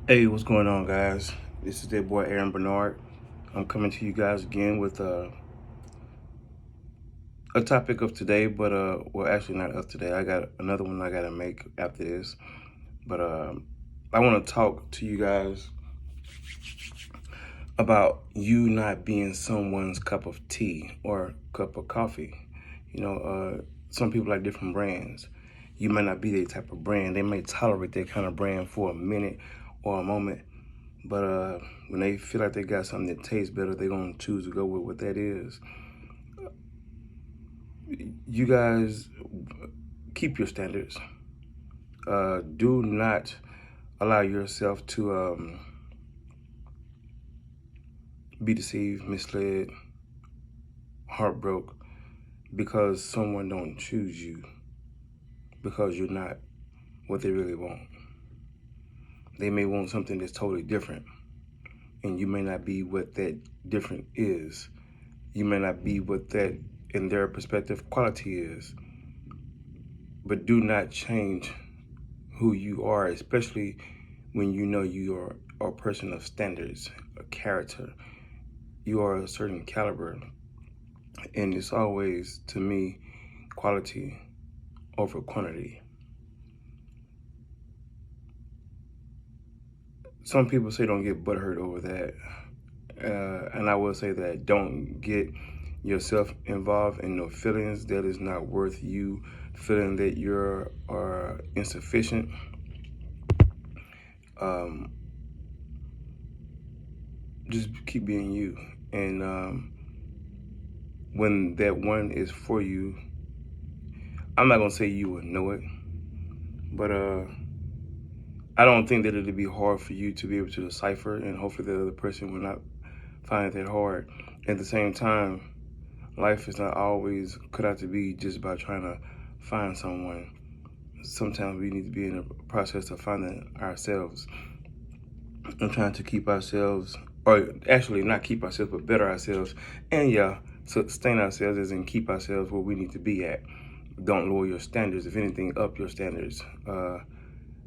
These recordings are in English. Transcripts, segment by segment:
Hey, what's going on, guys? This is their boy Aaron Bernard. I'm coming to you guys again with a topic of today, but well, actually not of today. I got another one I gotta make after this, but I want to talk to you guys about you not being someone's cup of tea or cup of coffee. Some people like different brands. You might not be their type of brand. They may tolerate that kind of brand for a minute or a moment, but when they feel like they got something that tastes better, they're gonna choose to go with what that is. You guys keep your standards. Do not allow yourself to be deceived, misled, heartbroken because someone don't choose you because you're not what they really want. They may want something that's totally different, and you may not be what that different is. You may not be what that, in their perspective, quality is. But do not change who you are, especially when you know you are a person of standards, a character. You are a certain caliber, and it's always, to me, quality over quantity. Some people say don't get butthurt over that, and I will say that don't get yourself involved in no feelings that is not worth you feeling that you're insufficient. Um, just keep being you, and when that one is for you, I'm not gonna say you will know it, but I don't think that it'll be hard for you to be able to decipher, and hopefully the other person will not find it that hard. At the same time, life is not always cut out to be just by trying to find someone. Sometimes we need to be in a process of finding ourselves and trying to keep ourselves, or actually not keep ourselves, but better ourselves. And yeah, sustain ourselves as in keep ourselves where we need to be at. Don't lower your standards. If anything, up your standards.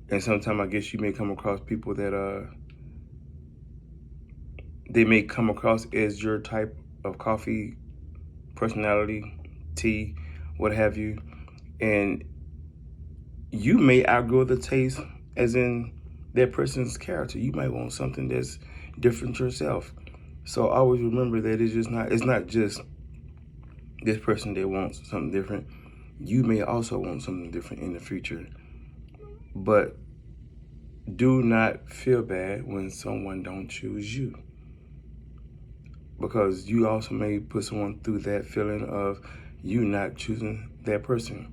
And sometimes I guess you may come across people that they may come across as your type of coffee, personality, tea, what have you, and you may outgrow the taste as in that person's character. You might want something that's different yourself. So always remember that it's not just this person that wants something different. You may also want something different in the future. But do not feel bad when someone don't choose you, because you also may put someone through that feeling of you not choosing that person.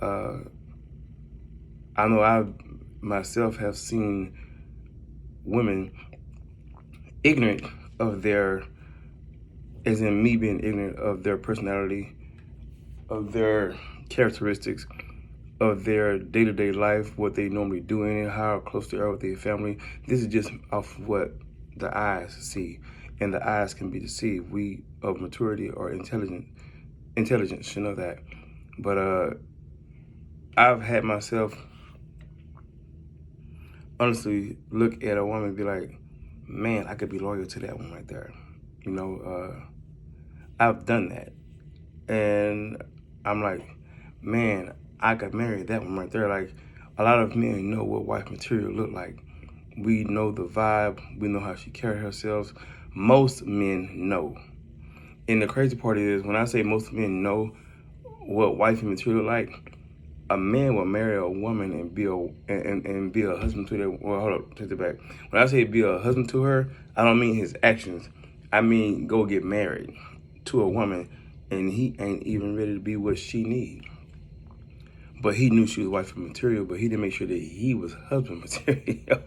I know I myself have seen women ignorant of their, as in me being ignorant of their personality, of their characteristics, of their day-to-day life, what they normally do in it, how close they are with their family. This is just off what the eyes see, and the eyes can be deceived. We of maturity or intelligence should know that. But I've had myself honestly look at a woman and be like, man, I could be loyal to that one right there. I've done that, and I'm like, man, I could marry that one right there. Like, a lot of men know what wife material look like. We know the vibe. We know how she carry herself. Most men know. And the crazy part is, when I say most men know what wifey material like, a man will marry a woman and be a husband to that. Well, hold up, take it back. When I say be a husband to her, I don't mean his actions. I mean go get married to a woman, and he ain't even ready to be what she need. But he knew she was wife material, but he didn't make sure that he was husband material.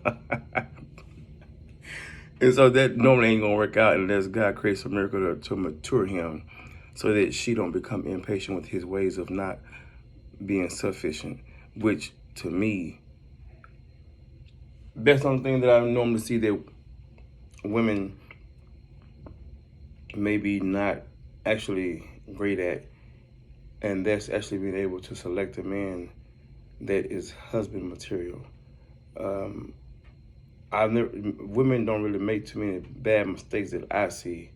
And so that normally ain't gonna work out unless God creates a miracle to mature him, so that she don't become impatient with his ways of not being sufficient, which to me, that's the only thing that I normally see that women maybe not actually great at, and that's actually being able to select a man that is husband material. Um, women don't really make too many bad mistakes that I see,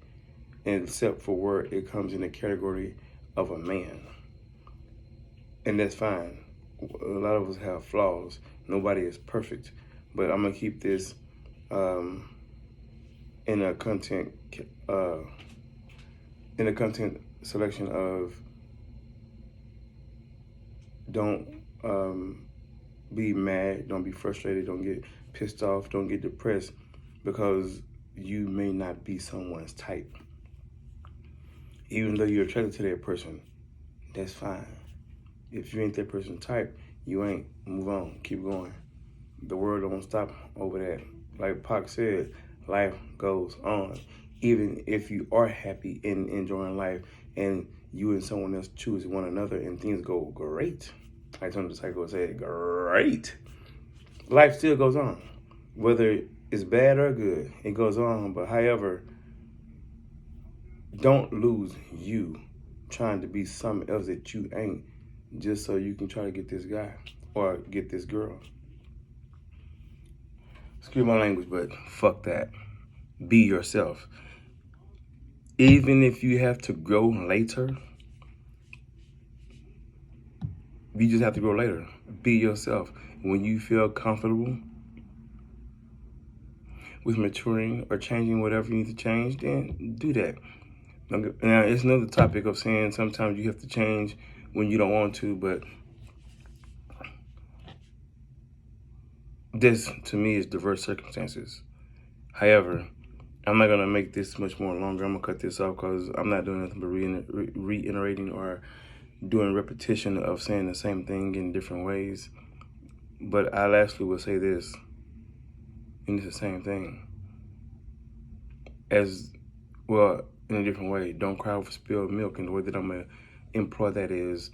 except for where it comes in the category of a man. And that's fine. A lot of us have flaws. Nobody is perfect. But I'm gonna keep this in a content selection of don't be mad, don't be frustrated, don't get pissed off, don't get depressed because you may not be someone's type. Even though you're attracted to that person, that's fine. If you ain't that person's type, you ain't. Move on, keep going. The world don't stop over that. Like Pac said, life goes on. Even if you are happy and enjoying life and you and someone else choose one another and things go great, like Tony DeSantis said, great, life still goes on. Whether it's bad or good, it goes on. But however, don't lose you trying to be something else that you ain't just so you can try to get this guy or get this girl. Excuse my language, but fuck that. Be yourself. Even if you have to grow later, you just have to grow later. Be yourself. When you feel comfortable with maturing or changing whatever you need to change, then do that. Now, it's another topic of saying sometimes you have to change when you don't want to, but this, to me, is diverse circumstances. However, I'm not going to make this much more longer. I'm going to cut this off because I'm not doing nothing but reiterating or doing repetition of saying the same thing in different ways. But I lastly will say this, and it's the same thing. As well, in a different way, don't cry over spilled milk. And the way that I'm going to employ that is,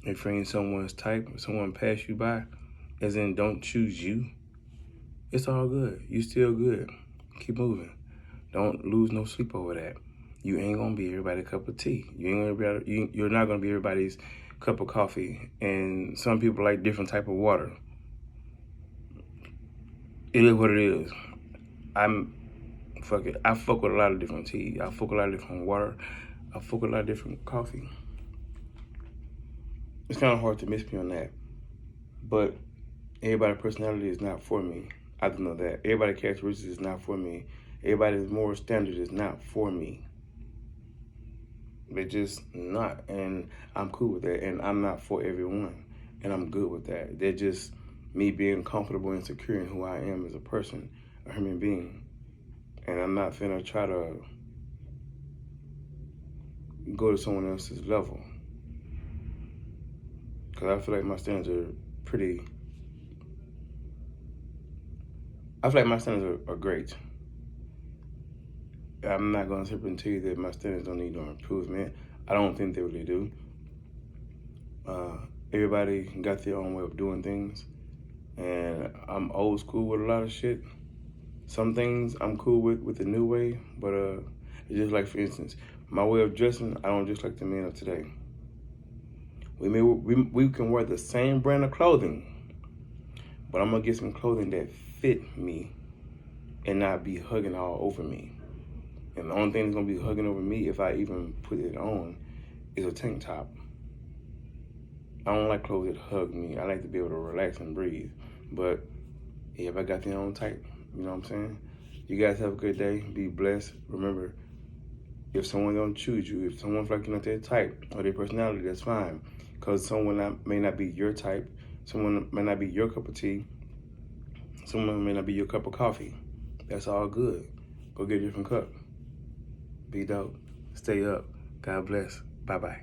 if you ain't someone's type, if someone pass you by, as in don't choose you, it's all good. You still good. Keep moving. Don't lose no sleep over that. You ain't gonna be everybody's cup of tea. You're not gonna be everybody's cup of coffee. And some people like different type of water. It is what it is. Fuck it. I fuck with a lot of different tea. I fuck with a lot of different water. I fuck with a lot of different coffee. It's kind of hard to miss me on that. But everybody's personality is not for me. I do know that. Everybody's characteristics is not for me. Everybody's moral standard is not for me. They're just not. And I'm cool with that. And I'm not for everyone. And I'm good with that. They're just me being comfortable and secure in who I am as a person, a human being. And I'm not finna try to go to someone else's level. Because I feel like my standards are pretty... I feel like my standards are great. I'm not going to sit and tell you that my standards don't need no improvement. I don't think they really do. Everybody got their own way of doing things. And I'm old school with a lot of shit. Some things I'm cool with the new way, but it's just like, for instance, my way of dressing, I don't dress like the men of today. We can wear the same brand of clothing, but I'm gonna get some clothing that fit me and not be hugging all over me. And the only thing that's gonna be hugging over me, if I even put it on, is a tank top. I don't like clothes that hug me. I like to be able to relax and breathe. But everybody got their own type. You know what I'm saying? You guys have a good day. Be blessed. Remember, if someone don't choose you, if someone feels like you're not their type or their personality, that's fine. Because someone may not be your type. Someone may not be your cup of tea. Someone may not be your cup of coffee. That's all good. Go get a different cup. Be dope. Stay up. God bless. Bye-bye.